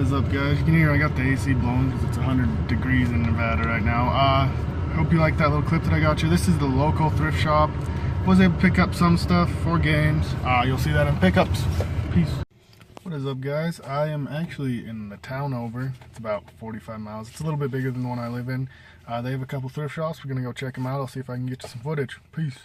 What is up, guys? You can hear I got the AC blowing because it's 100 degrees in Nevada right now. I hope you like that little clip that I got you. This is the local thrift shop. Was able to pick up some stuff for games. You'll see that in pickups. Peace. What is up, guys? I am actually in the town over. It's about 45 miles. It's a little bit bigger than the one I live in. They have a couple thrift shops. We're gonna go check them out. I'll see if I can get you some footage. Peace.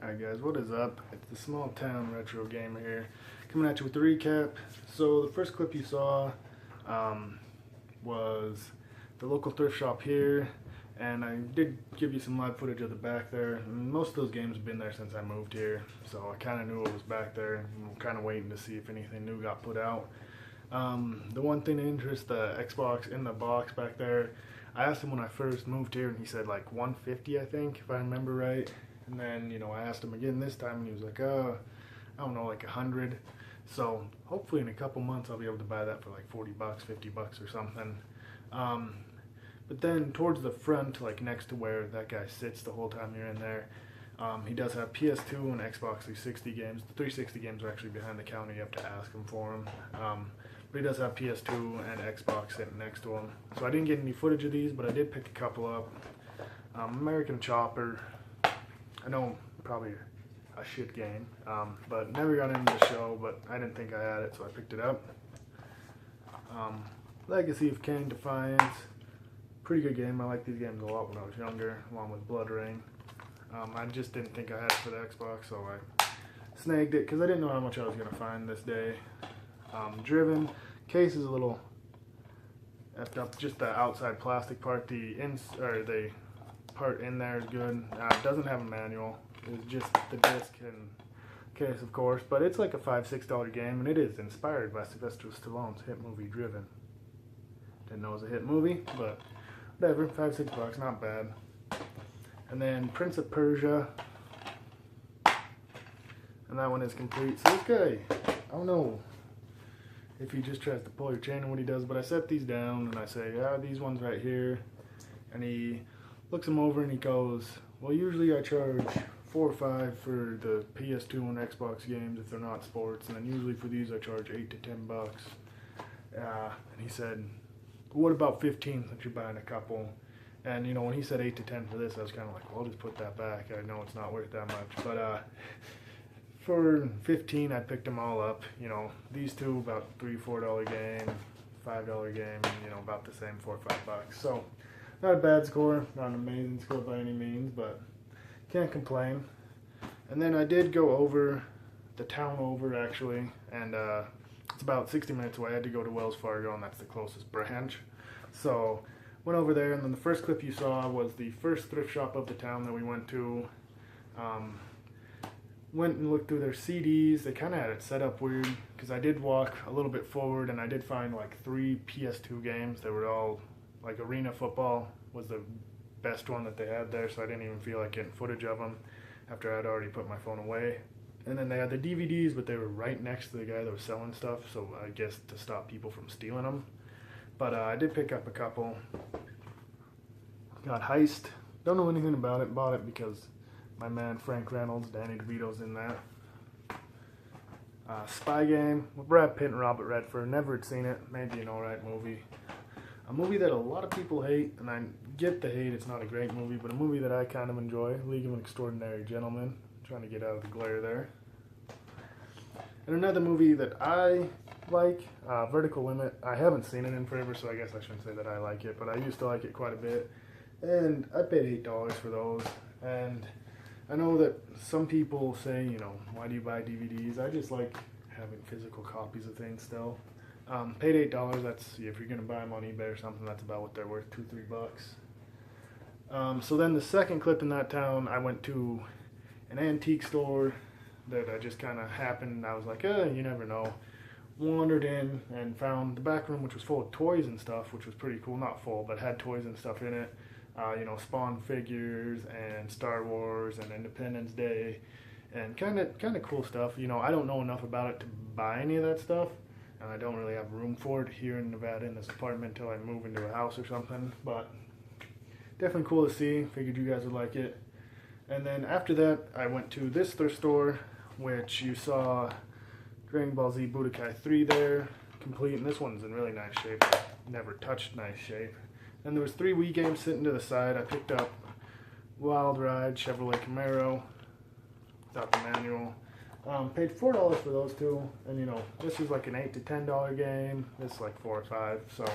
Alright guys, what is up? It's the small town retro gamer here, coming at you with the recap. So the first clip you saw was the local thrift shop here, and I did give you some live footage of the back there. And most of those games have been there since I moved here, so I kind of knew it was back there. I'm kind of waiting to see if anything new got put out. The one thing that interests the Xbox in the box back there, I asked him when I first moved here and he said like 150, I think, if I remember right. And then, you know, I asked him again this time and he was like, I don't know, like 100. So hopefully in a couple months I'll be able to buy that for like 40 bucks, 50 bucks or something. But then towards the front, like next to where that guy sits the whole time you're in there, he does have PS2 and Xbox 360 games. The 360 games are actually behind the counter. You have to ask him for them. But he does have PS2 and Xbox sitting next to him. So I didn't get any footage of these, but I did pick a couple up. American Chopper. I know, probably a shit game, but never got into the show, but I didn't think I had it, so I picked it up. Legacy of Kain Defiance, pretty good game. I liked these games a lot when I was younger, along with Blood Rain. I just didn't think I had it for the Xbox, so I snagged it, because I didn't know how much I was going to find this day. Driven, case is a little effed up, just the outside plastic part, the part in there is good. It doesn't have a manual. It's just the disc and case, of course, but it's like a $5-6 game, and it is inspired by Sylvester Stallone's hit movie Driven. Didn't know it was a hit movie, but whatever, $5-6, not bad. And then Prince of Persia, and that one is complete. So this guy, I don't know if he just tries to pull your chain or what he does, but I set these down and I say, these ones right here, and he looks them over and he goes, well, usually I charge $4 or $5 for the PS2 and Xbox games if they're not sports, and then usually for these I charge $8 to $10. And he said, what about 15 since you're buying a couple? And you know, when he said 8 to 10 for this, I was kind of like, well, I'll just put that back. I know it's not worth that much, but for 15 I picked them all up. You know, these two about $3-4 game, $5 game, and you know, about the same, $4 or $5. So not a bad score, not an amazing score by any means, but can't complain. And then I did go over the town over, actually, and it's about 60 minutes away. I had to go to Wells Fargo, and that's the closest branch. So went over there, and then the first clip you saw was the first thrift shop of the town that we went to. Went and looked through their CDs. They kind of had it set up weird, because I did walk a little bit forward, and I did find like 3 PS2 games. They were all like Arena Football was the best one that they had there, so I didn't even feel like getting footage of them after I'd already put my phone away. And then they had the DVDs, but they were right next to the guy that was selling stuff, so I guess to stop people from stealing them. But I did pick up a couple. Got Heist. Don't know anything about it. Bought it because my man Frank Reynolds, Danny DeVito's in that. Spy Game with Brad Pitt and Robert Redford. Never had seen it. Maybe an alright movie. a movie that a lot of people hate, and I get the hate, it's not a great movie, but a movie that I kind of enjoy, League of Extraordinary Gentlemen. Trying to get out of the glare there. And another movie that I like, Vertical Limit. I haven't seen it in forever, so I guess I shouldn't say that I like it, but I used to like it quite a bit. And I paid $8 for those. And I know that some people say, you know, why do you buy DVDs? I just like having physical copies of things still. Paid $8, that's, if you're going to buy them on eBay or something, that's about what they're worth, $2-3. So then the second clip in that town, I went to an antique store that I just kind of happened. I was like, you never know. Wandered in and found the back room, which was full of toys and stuff, which was pretty cool. Not full, but had toys and stuff in it. You know, Spawn figures and Star Wars and Independence Day and kind of cool stuff. You know, I don't know enough about it to buy any of that stuff, and I don't really have room for it here in Nevada in this apartment until I move into a house or something. But definitely cool to see. Figured you guys would like it. And then after that, I went to this thrift store, which you saw Dragon Ball Z Budokai 3 there, complete, and this one's in really nice shape. Never touched nice shape. And there was 3 Wii games sitting to the side. I picked up Wild Ride, Chevrolet Camaro, without the manual. Paid $4 for those two, and you know, this was like an $8 to $10 game. This is like $4 or $5, so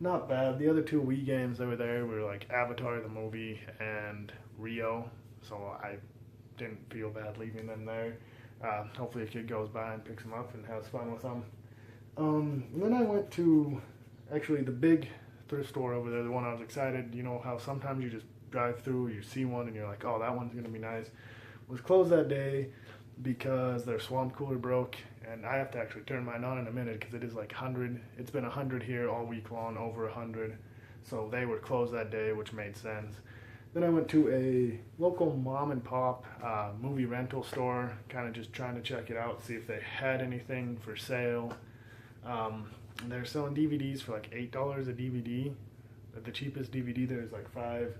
not bad. The other 2 Wii games that were there were like Avatar the movie and Rio, so I didn't feel bad leaving them there. Hopefully a kid goes by and picks them up and has fun with them. And then I went to actually the big thrift store over there, the one I was excited. You know how sometimes you just drive through, you see one and you're like, oh, that one's gonna be nice. It was closed that day because their swamp cooler broke, and I have to actually turn mine on in a minute because it is like 100. It's been 100 here all week long, over 100. So they were closed that day, which made sense. Then I went to a local mom and pop movie rental store, kind of just trying to check it out, see if they had anything for sale. They're selling DVDs for like $8 a DVD. The cheapest DVD there is like $5.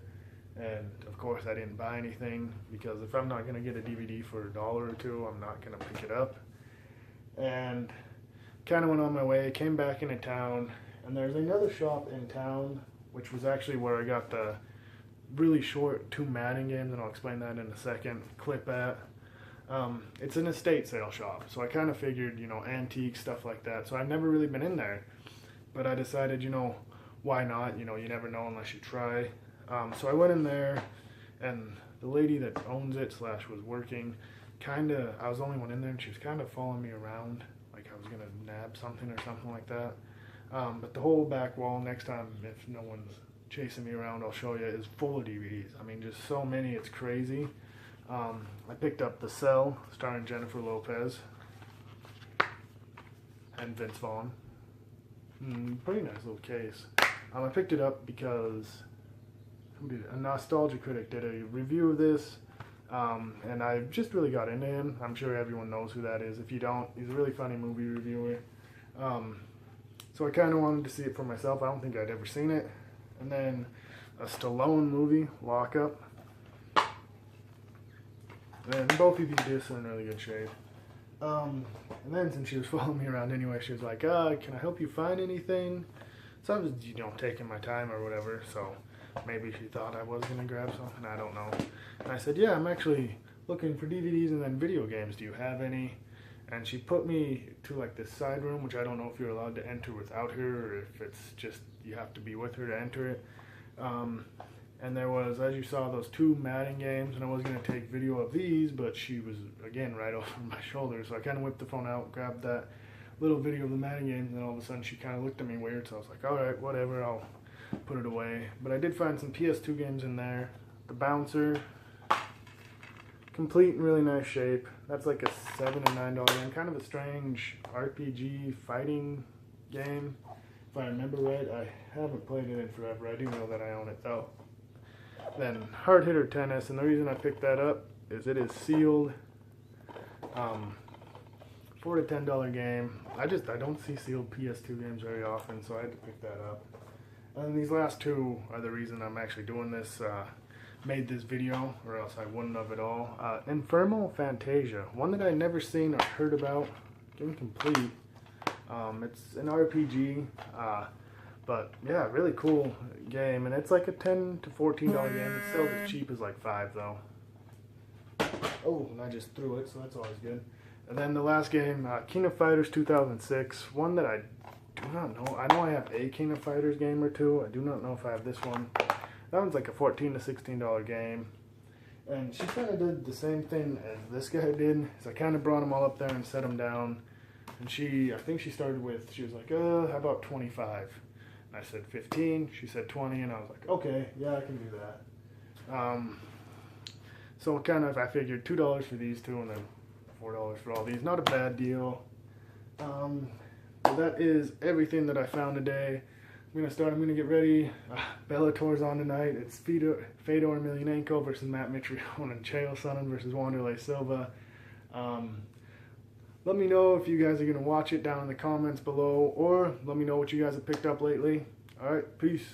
And of course I didn't buy anything because if I'm not going to get a DVD for $1 or $2, I'm not going to pick it up. And kind of went on my way, came back into town, and there's another shop in town, which was actually where I got the really short 2 Madden games, and I'll explain that in a second, clip at. It's an estate sale shop, so I kind of figured, you know, antique stuff like that. So I've never really been in there, but I decided, you know, why not? You know, you never know unless you try. So I went in there, and the lady that owns it / was working, I was the only one in there, and she was kind of following me around, like I was gonna nab something or something like that. But the whole back wall, next time if no one's chasing me around, I'll show you, is full of DVDs. I mean, just so many, it's crazy. I picked up The Cell, starring Jennifer Lopez and Vince Vaughn. Pretty nice little case. I picked it up because a Nostalgia Critic did a review of this, and I just really got into him. I'm sure everyone knows who that is. If you don't, he's a really funny movie reviewer. So I kind of wanted to see it for myself. I don't think I'd ever seen it. And then a Stallone movie, Lock Up. And both of these discs are in really good shape. And then since she was following me around anyway, she was like, can I help you find anything? So I was, you know, taking my time or whatever, so maybe she thought I was going to grab something, I don't know. And I said, yeah, I'm actually looking for DVDs and then video games. Do you have any? And she put me to like this side room, which I don't know if you're allowed to enter without her or if it's just you have to be with her to enter it. And there was, as you saw, those 2 Madden games, and I was going to take video of these, but she was, again, right over my shoulder. So I kind of whipped the phone out, grabbed that little video of the Madden games, and then all of a sudden she kind of looked at me weird, so I was like, all right, whatever, I'll put it away. But I did find some PS2 games in there. The Bouncer, complete in really nice shape. That's like a $7 or $9 game, kind of a strange RPG fighting game. If I remember right, I haven't played it in forever. I do know that I own it though. Then Hard Hitter Tennis, and the reason I picked that up is it is sealed. $4 to $10 game. I don't see sealed PS2 games very often, so I had to pick that up. And these last 2 are the reason I'm actually doing this. Made this video, or else I wouldn't have at all. Infernal Fantasia, one that I never seen or heard about. Incomplete. It's an RPG. But yeah, really cool game, and it's like a $10 to $14 game. It's still as cheap as like $5 though. Oh, and I just threw it, so that's always good. And then the last game, King of Fighters 2006, one that I do not know. I know I have a King of Fighters game or two. I do not know if I have this one. That one's like a $14 to $16 game. And she kind of did the same thing as this guy did. So I kind of brought them all up there and set them down. And I think she started with, she was like, how about 25? And I said 15. She said 20, and I was like, okay, yeah, I can do that. So kind of, I figured $2 for these two, and then $4 for all these. Not a bad deal. Well, that is everything that I found today. I'm going to get ready. Bellator's on tonight. It's Fedor Emelianenko versus Matt Mitrione, and Chael Sonnen versus Wanderlei Silva. Let me know if you guys are going to watch it down in the comments below, or let me know what you guys have picked up lately. Alright, peace.